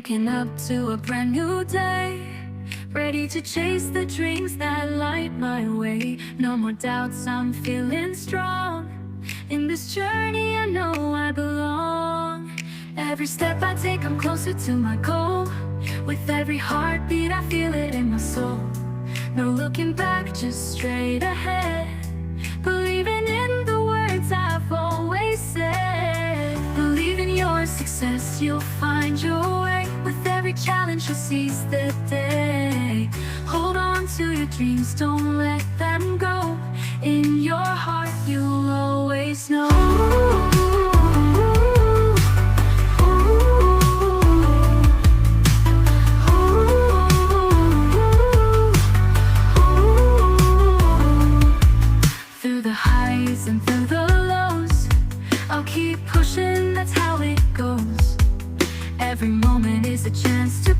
Waking up to a brand new day, ready to chase the dreams that light my way. No more doubts, I'm feeling strong. In this journey I know I belong. Every step I take I'm closer to my goal. With every heartbeat I feel it in my soul. No looking back, just straight ahead, believing in the words I've always said. Believe in your success, you'll find your way. With every challenge you'll seize the day. Hold on to your dreams, don't let them go. In your heart you'll always know. Through the highs and through the lows, I'll keep pushing, that's how it goes. Every moment is a chance to